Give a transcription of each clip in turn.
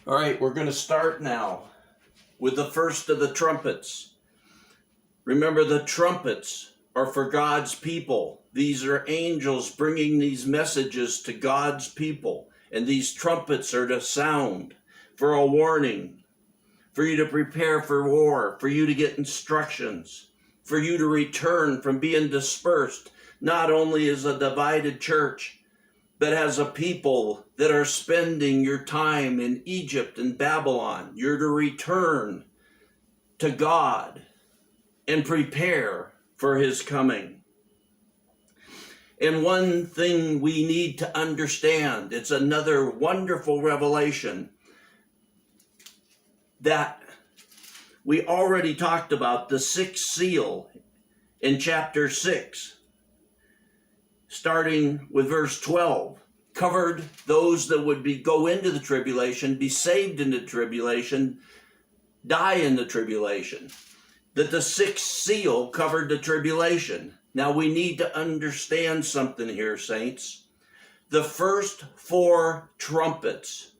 All right, we're going to start now with the first of the trumpets. Remember, the trumpets are for God's people. These are angels bringing these messages to God's people. And these trumpets are to sound for a warning, for you to prepare for war, for you to get instructions, for you to return from being dispersed, not only as a divided church, but as a people that are spending your time in Egypt and Babylon. You're to return to God and prepare for his coming. And one thing we need to understand, it's another wonderful revelation that we already talked about, the sixth seal in chapter 6. Starting with verse 12, covered those that would go into the tribulation, be saved in the tribulation, die in the tribulation. That the sixth seal covered the tribulation. Now we need to understand something here, saints. The first four trumpets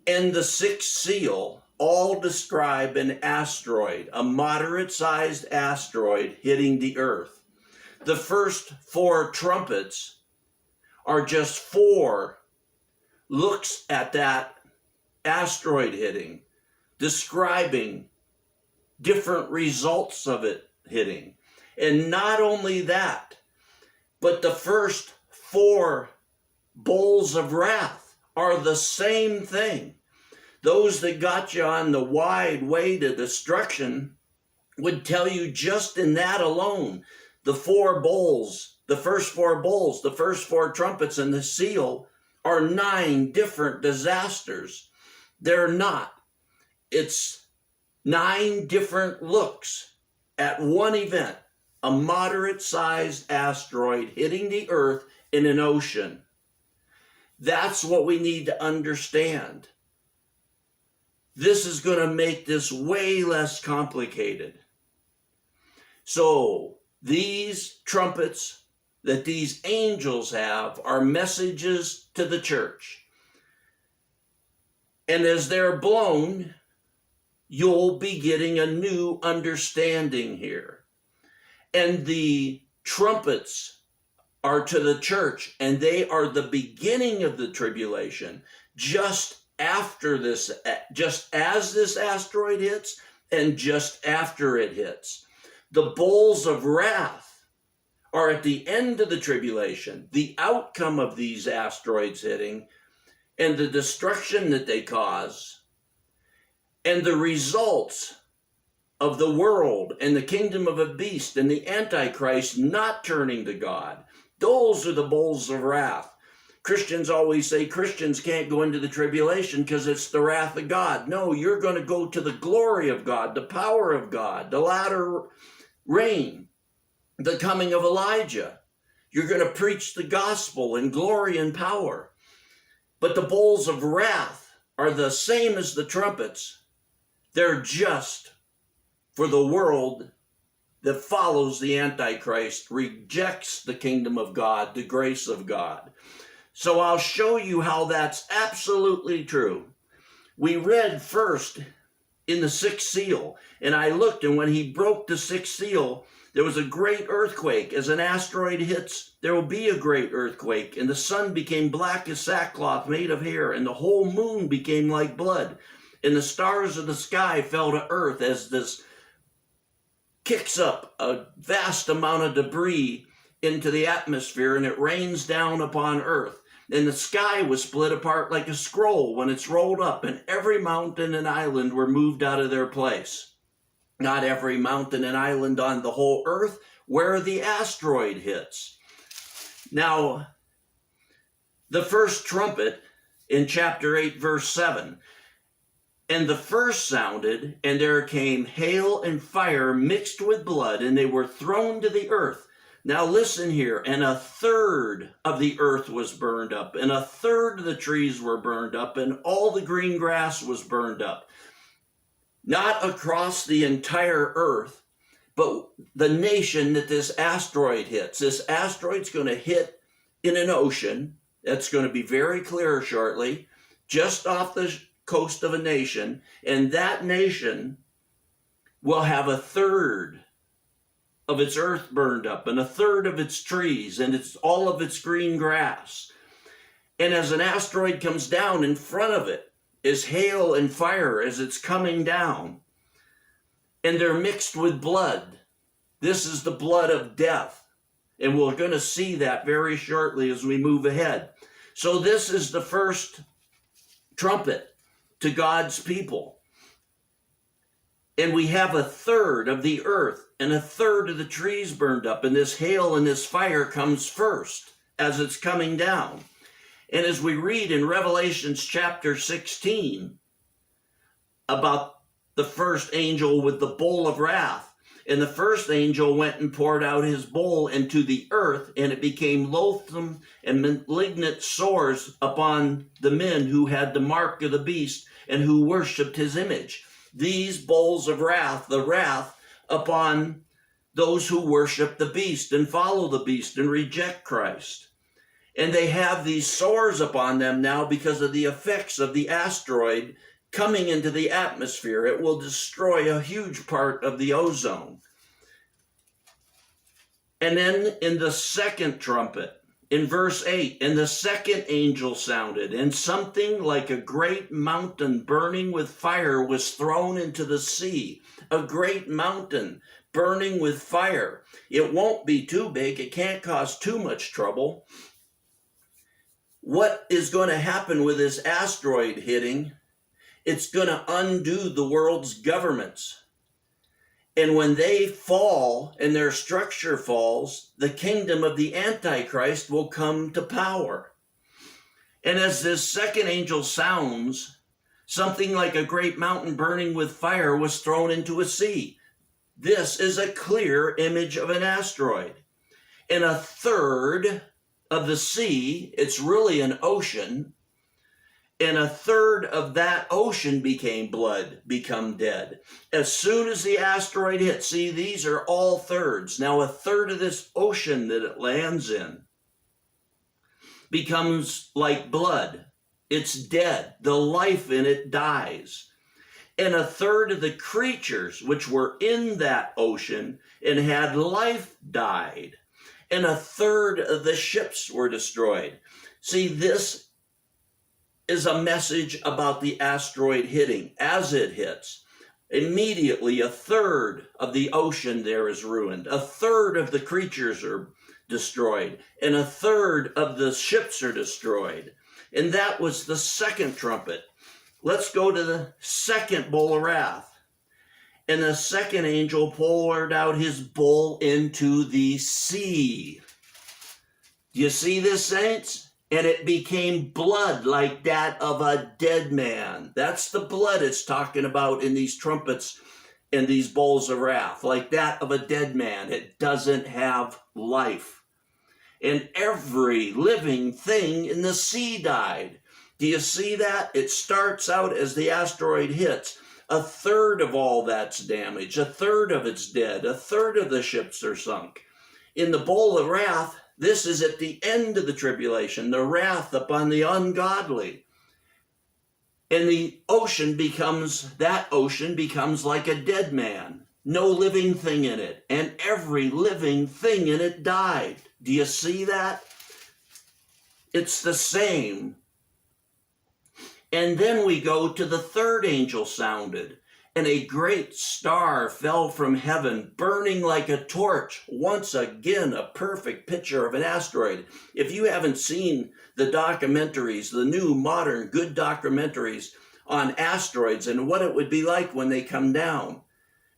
and the sixth seal all describe an asteroid, a moderate-sized asteroid hitting the earth. The first four trumpets are just four looks at that asteroid hitting, describing different results of it hitting. And not only that, but the first four bowls of wrath are the same thing. Those that got you on the wide way to destruction would tell you just in that alone, the four bowls, the first four bowls, the first four trumpets and the seal are 9 different disasters. They're not. It's 9 different looks at one event, a moderate-sized asteroid hitting the earth in an ocean. That's what we need to understand. This is going to make this way less complicated. So, these trumpets that these angels have are messages to the church. And as they're blown, you'll be getting a new understanding here. And the trumpets are to the church, and they are the beginning of the tribulation, just after this, just as this asteroid hits, and just after it hits. The bowls of wrath are at the end of the tribulation, the outcome of these asteroids hitting, and the destruction that they cause, and the results of the world and the kingdom of a beast and the Antichrist not turning to God. Those are the bowls of wrath. Christians always say Christians can't go into the tribulation because it's the wrath of God. No, you're going to go to the glory of God, the power of God, the latter rain, the coming of Elijah. You're going to preach the gospel in glory and power. But the bowls of wrath are the same as the trumpets. They're just for the world that follows the Antichrist, rejects the kingdom of God, the grace of God. So I'll show you how that's absolutely true. We read first in the sixth seal, and I looked, and when he broke the sixth seal, there was a great earthquake. As an asteroid hits, there will be a great earthquake, and the sun became black as sackcloth made of hair, and the whole moon became like blood, and the stars of the sky fell to earth as this kicks up a vast amount of debris into the atmosphere, and it rains down upon earth. And the sky was split apart like a scroll when it's rolled up, and every mountain and island were moved out of their place. Not every mountain and island on the whole earth, where the asteroid hits. Now, the first trumpet in chapter 8, verse 7. And the first sounded, and there came hail and fire mixed with blood, and they were thrown to the earth. Now listen here, and 1/3 of the earth was burned up, and 1/3 of the trees were burned up, and all the green grass was burned up. Not across the entire earth, but the nation that this asteroid hits. This asteroid's going to hit in an ocean. That's going to be very clear shortly. just off the coast of a nation, and that nation will have a third of its earth burned up and a third of its trees and all of its green grass. And as an asteroid comes down, in front of it is hail and fire as it's coming down. And they're mixed with blood. This is the blood of death. And we're going to see that very shortly as we move ahead. So this is the first trumpet to God's people. And we have a third of the earth and a third of the trees burned up. And this hail and this fire comes first as it's coming down. And as we read in Revelation chapter 16 about the first angel with the bowl of wrath, and the first angel went and poured out his bowl into the earth, and it became loathsome and malignant sores upon the men who had the mark of the beast and who worshipped his image. These bowls of wrath, the wrath upon those who worship the beast and follow the beast and reject Christ. And they have these sores upon them now because of the effects of the asteroid coming into the atmosphere. It will destroy a huge part of the ozone. And then in the second trumpet, in verse 8, and the second angel sounded, and something like a great mountain burning with fire was thrown into the sea. A great mountain burning with fire. It won't be too big. It can't cause too much trouble. What is going to happen with this asteroid hitting? It's going to undo the world's governments. And when they fall and their structure falls, the kingdom of the Antichrist will come to power. And as this second angel sounds, something like a great mountain burning with fire was thrown into a sea. This is a clear image of an asteroid. And a third of the sea, it's really an ocean, and a third of that ocean become dead. As soon as the asteroid hits, see, these are all thirds. Now a third of this ocean that it lands in becomes like blood. It's dead. The life in it dies. And a third of the creatures which were in that ocean and had life died. And a third of the ships were destroyed. See, this is a message about the asteroid hitting. As it hits, immediately a third of the ocean there is ruined. A third of the creatures are destroyed. And a third of the ships are destroyed. And that was the second trumpet. Let's go to the second bowl of wrath. And the second angel poured out his bowl into the sea. Do you see this, saints? And it became blood like that of a dead man. That's the blood it's talking about in these trumpets and these bowls of wrath, like that of a dead man. It doesn't have life. And every living thing in the sea died. Do you see that? It starts out as the asteroid hits. A third of all that's damaged. A third of it's dead. A third of the ships are sunk. In the bowl of wrath, this is at the end of the tribulation, the wrath upon the ungodly. And the ocean becomes like a dead man. No living thing in it. And every living thing in it died. Do you see that? It's the same. And then we go to the third angel sounded, and a great star fell from heaven, burning like a torch. Once again, a perfect picture of an asteroid. If you haven't seen the documentaries, the new, modern, good documentaries on asteroids and what it would be like when they come down,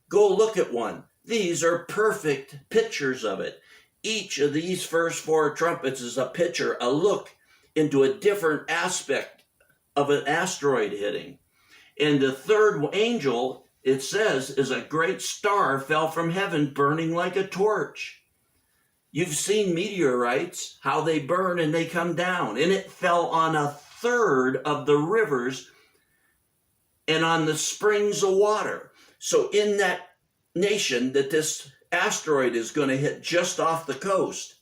go look at one. These are perfect pictures of it. Each of these first four trumpets is a picture, a look into a different aspect of an asteroid hitting. And the third angel, it says, is a great star fell from heaven burning like a torch. You've seen meteorites, how they burn and they come down. And it fell on a third of the rivers and on the springs of water. So in that nation that this asteroid is going to hit just off the coast,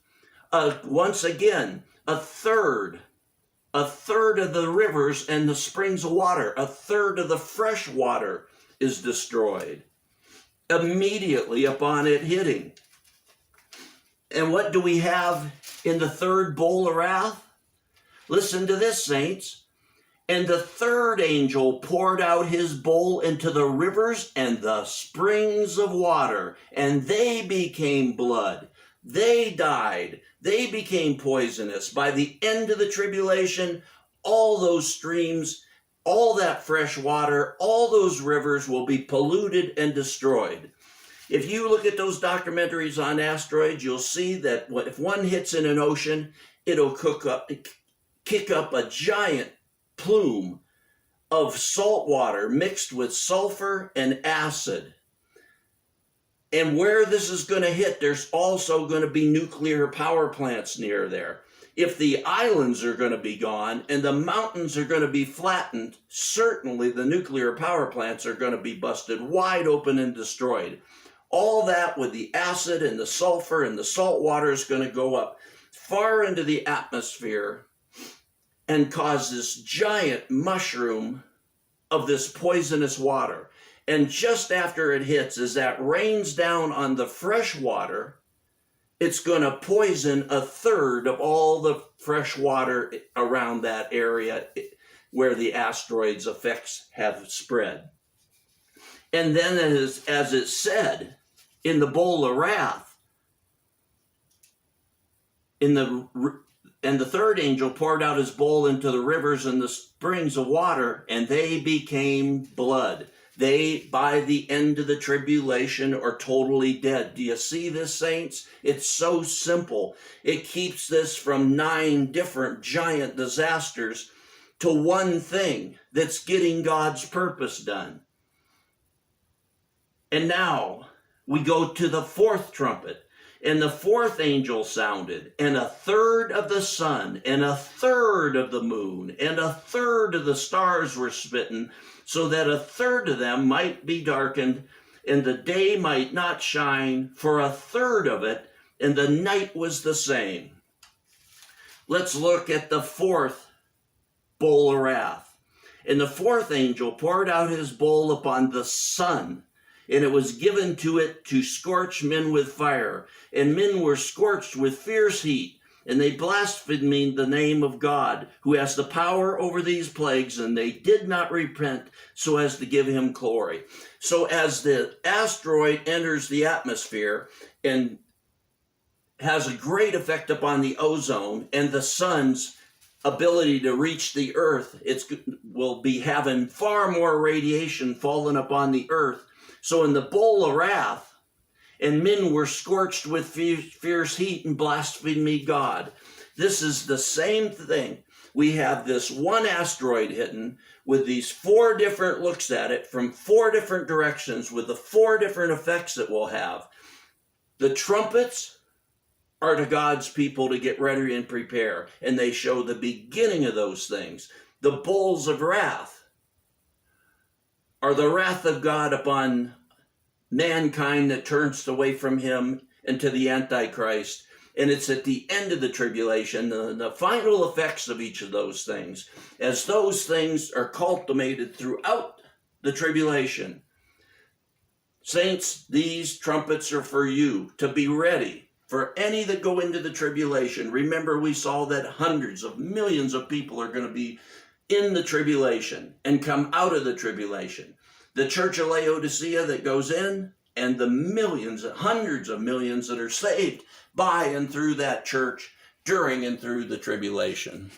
once again, a third a third of the rivers and the springs of water, a third of the fresh water is destroyed immediately upon it hitting. And what do we have in the third bowl of wrath? Listen to this, saints. And the third angel poured out his bowl into the rivers and the springs of water, and they became blood. They died. They became poisonous. By the end of the tribulation, all those streams, all that fresh water, all those rivers will be polluted and destroyed. If you look at those documentaries on asteroids, you'll see that if one hits in an ocean, it'll kick up a giant plume of salt water mixed with sulfur and acid. And where this is going to hit, there's also going to be nuclear power plants near there. If the islands are going to be gone and the mountains are going to be flattened, certainly the nuclear power plants are going to be busted wide open and destroyed. All that with the acid and the sulfur and the salt water is going to go up far into the atmosphere and cause this giant mushroom of this poisonous water. And just after it hits, as that rains down on the fresh water, it's going to poison a third of all the fresh water around that area where the asteroid's effects have spread. And then as it said in the bowl of wrath, and the third angel poured out his bowl into the rivers and the springs of water, and they became blood. They, by the end of the tribulation, are totally dead. Do you see this, saints? It's so simple. It keeps this from 9 different giant disasters to one thing that's getting God's purpose done. And now we go to the 4th trumpet. And the 4th angel sounded, and a third of the sun, and a third of the moon, and a third of the stars were smitten, so that a third of them might be darkened, and the day might not shine for a third of it, and the night was the same. Let's look at the 4th bowl of wrath. And the 4th angel poured out his bowl upon the sun, and it was given to it to scorch men with fire. And men were scorched with fierce heat, and they blasphemed the name of God, who has the power over these plagues, and they did not repent so as to give him glory. So as the asteroid enters the atmosphere and has a great effect upon the ozone and the sun's ability to reach the earth, it will be having far more radiation falling upon the earth. So in the bowl of wrath, and men were scorched with fierce heat and blasphemed God. This is the same thing. We have this one asteroid hitting with these 4 different looks at it from 4 different directions with the 4 different effects it will have. The trumpets are to God's people to get ready and prepare, and they show the beginning of those things. The bowls of wrath are the wrath of God upon mankind that turns away from him and to the Antichrist. And it's at the end of the tribulation, the final effects of each of those things, as those things are culminated throughout the tribulation. Saints, these trumpets are for you to be ready for any that go into the tribulation. Remember, we saw that hundreds of millions of people are going to be in the tribulation and come out of the tribulation. The church of Laodicea that goes in, and the millions, hundreds of millions that are saved by and through that church during and through the tribulation.